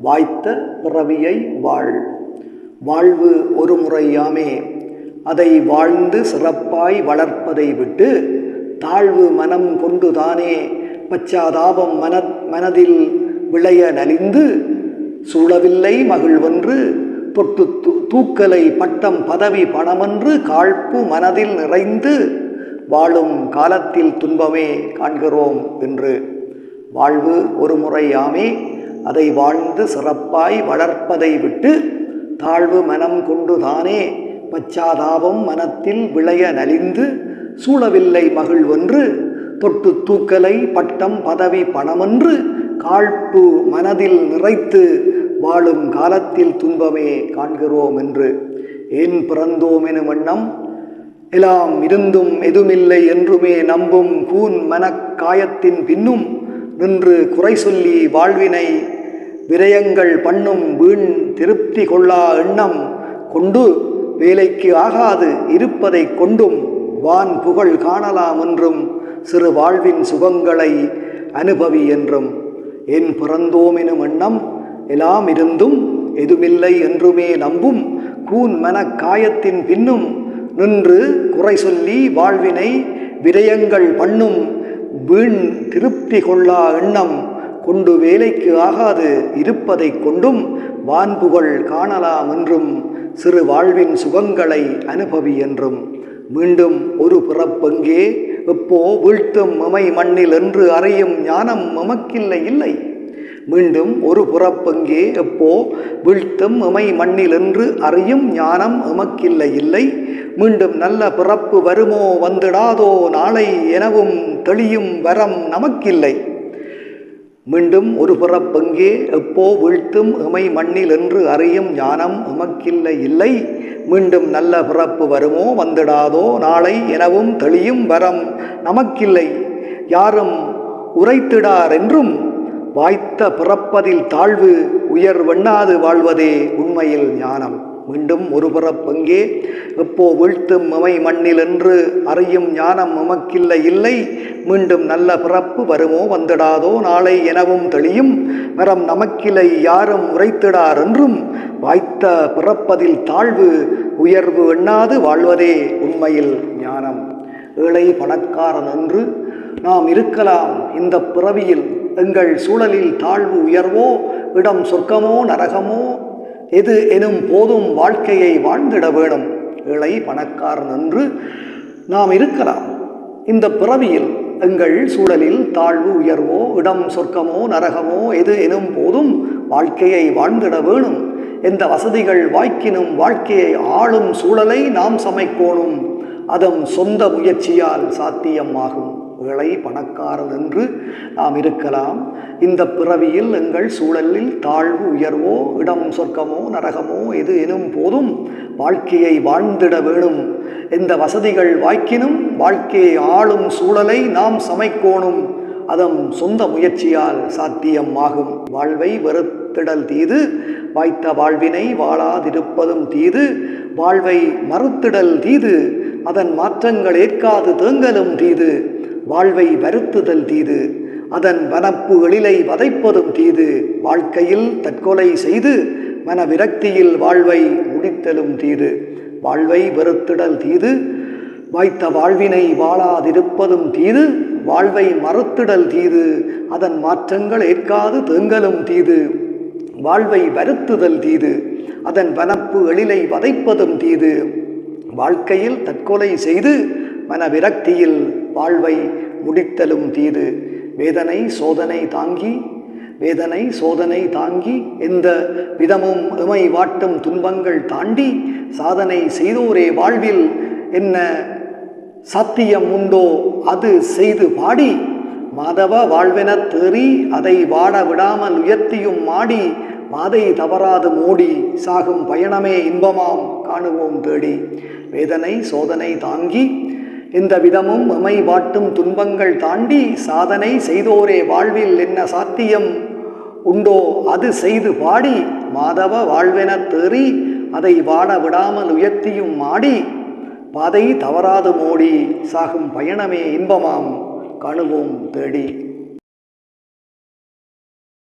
வாய்த்த பிறவியை வாழ்வு ஒரு முறையாமே, அதை வாழ்ந்து சிறப்பாய் வளர்ப்பதை விட்டு தாழ்வு மனம் கொண்டுதானே பச்சாதாபம் மனதில் விளைய நலிந்து சூழவில்லை மகிழ்வென்று தொட்டு தூக்கலை பட்டம் பதவி பணமென்று காழ்ப்பு மனதில் நிறைந்து வாழும் காலத்தில் துன்பமே காண்கிறோம் என்று. வாழ்வு ஒரு முறையாமே, அதை வாழ்ந்து சிறப்பாய் வளர்ப்பதை விட்டு தாழ்வு மனம் கொண்டுதானே பச்சாதாபம் மனத்தில் விளைய நலிந்து சூழவில்லை மகிழ்வென்று தொட்டு தூக்கலை பட்டம் பதவி பணமென்று காழ்ப்பு மனதில் நிறைத்து வாழும் காலத்தில் துன்பமே காண்கிறோம் என்று. ஏன் பிறந்தோம் எனும் எண்ணம் எல்லாம் இருந்தும் எதுமில்லை என்றுமே நம்பும் கூன் மனக்காயத்தின் பின்னும் நின்று குறை சொல்லி வாழ்வினை விரயங்கள் பண்ணும் வீண் திருப்தி கொள்ளா எண்ணம் கொண்டு வேலைக்கு ஆகாது இருப்பதை கொண்டும் வான் புகழ் காணலாம் என்றும் சிறு வாழ்வின் சுகங்களை அனுபவி என்றும். என் பிறந்தோம் எனும் எண்ணம் எல்லாம் இருந்தும் எதுமில்லை என்றுமே நம்பும் கூன் மனக்காயத்தின் பின்னும் நின்று குறை சொல்லி வாழ்வினை விரயங்கள் பண்ணும் வீண் திருப்தி கொள்ளா எண்ணம் கொண்டு வேலைக்கு ஆகாது இருப்பதை கொண்டும் வான்புகழ் காணலாம் என்றும் சிறு வாழ்வின் சுகங்களை அனுபவி என்றும். மீண்டும் ஒரு பிறப்பெங்கே எப்போ வீழ்த்தும் மமை மண்ணில் என்று அறியும் ஞானம் மமக்கில்லை இல்லை. மீண்டும் ஒரு பிறப்பெங்கே எப்போ வீழ்த்தும் மமை மண்ணில் என்று அறியும் ஞானம் எமக்கில்லை இல்லை. மீண்டும் நல்ல பிறப்பு வருமோ வந்திடாதோ நாளை எனவும் தெளியும் வரம் நமக்கில்லை. மீண்டும் ஒரு பிறப்பெங்கே எப்போ வீழ்த்தும் எமை மண்ணில் என்று அறியும் ஞானம் எமக்கில்லை இல்லை. மீண்டும் நல்ல பிறப்பு வருமோ வந்திடாதோ நாளை எனவும் தெளியும் வரம் நமக்கில்லை. யாரும் உரைத்திடார் என்றும் வாய்த்த பிறப்பதில் தாழ்வு உயர்வெண்ணாது வாழ்வதே உண்மையில் ஞானம். மீண்டும் ஒரு பிறப்பெங்கே எப்போ வீழ்த்தும் எமை மண்ணில் என்று அறியும் ஞானம் எமக்கில்லை இல்லை. மீண்டும் நல்ல பிறப்பு வருமோ வந்திடாதோ நாளை எனவும் தெளியும் வரம் நமக்கில்லை. யாரும் உரைத்திடார் என்றும் வாய்த்த பிறப்பதில் தாழ்வு உயர்வு எண்ணாது வாழ்வதே உண்மையில் ஞானம். ஏழை பணக்காரன் என்று நாம் இருக்கலாம் இந்த பிறவியில், எங்கள் சூழலில் தாழ்வு உயர்வோ இடம் சொர்க்கமோ நரகமோ எது எனும் போதும் வாழ்க்கையை வாழ்ந்திட வேணும். ஏழை பணக்காரன் என்று நாம் இருக்கலாம் இந்த பிறவியில், எங்கள் சூழலில் தாழ்வு உயர்வோ இடம் சொர்க்கமோ நரகமோ எது எனும் போதும் வாழ்க்கையை வாழ்ந்திட வேணும். எந்த வசதிகள் வாய்க்கினும் வாழ்க்கையை ஆளும் சூழலை நாம் சமைக்கோணும், அதன் சொந்த முயற்சியால் சாத்தியமாகும். ஏழை பணக்காரன் என்று நாம் இருக்கலாம் இந்த பிறவியில், எங்கள் சூழலில் தாழ்வு உயர்வோ இடம் சொர்க்கமோ நரகமோ எது எனும் போதும் வாழ்க்கையை வாழ்ந்திட வேணும். எந்த வசதிகள் வாய்க்கினும் வாழ்க்கையை ஆளும் சூழலை நாம் சமைக்கோணும், அதன் சொந்த முயற்சியால் சாத்தியமாகும். வாழ்வை வெறுத்திடல் தீது, வாய்த்த வாழ்வினை வாழாதிருப்பதும் தீது. வாழ்வை மறுத்திடல் தீது, அதன் மாற்றங்கள் ஏற்காது தேங்கலும் தீது. வாழ்வை வருத்துதல் தீது, அதன் வனப்பு எழிலை வதைப்பதும் தீது. வாழ்க்கையில் தற்கொலை செய்து மன விரக்தியில் வாழ்வை முடித்தலும் தீது. வாழ்வை வெறுத்திடல் தீது, வாய்த்த வாழ்வினை வாழாதிருப்பதும் தீது. வாழ்வை மறுத்திடல் தீது, அதன் மாற்றங்கள் ஏற்காது தேங்கலும் தீது. வாழ்வை வருத்துதல் தீது, அதன் வனப்பு எழிலை வதைப்பதும் தீது. வாழ்க்கையில் தற்கொலை செய்து மன விரக்தியில் வாழ்வை முடித்தலும் தீது. வேதனை சோதனை தாங்கி எந்த விதமும் எமை வாட்டும் துன்பங்கள் தாண்டி சாதனை செய்தோரே வாழ்வில் என்ன சத்தியம் உண்டோ அது செய்து பாடி. மாதவ வாழ்வென தேறி அதை வாட விடாமல் உயர்த்தியும் மாடி. பாதை தவறாது மோடி சாகும் பயணமே இன்பமாம் காணுவோம் தேடி. வேதனை சோதனை தாங்கி எந்த விதமும் எமை வாட்டும் துன்பங்கள் தாண்டி சாதனை செய்தோரே வாழ்வில் என்ன சாத்தியம் உண்டோ அது செய்து பாடி. மாதவ வாழ்வென தேறி அதை வாட விடாமல் உயர்த்தியும் மாடி. பாதை தவறாது மோடி சாகும் பயணமே இன்பமாம் காணுவோம் தேடி.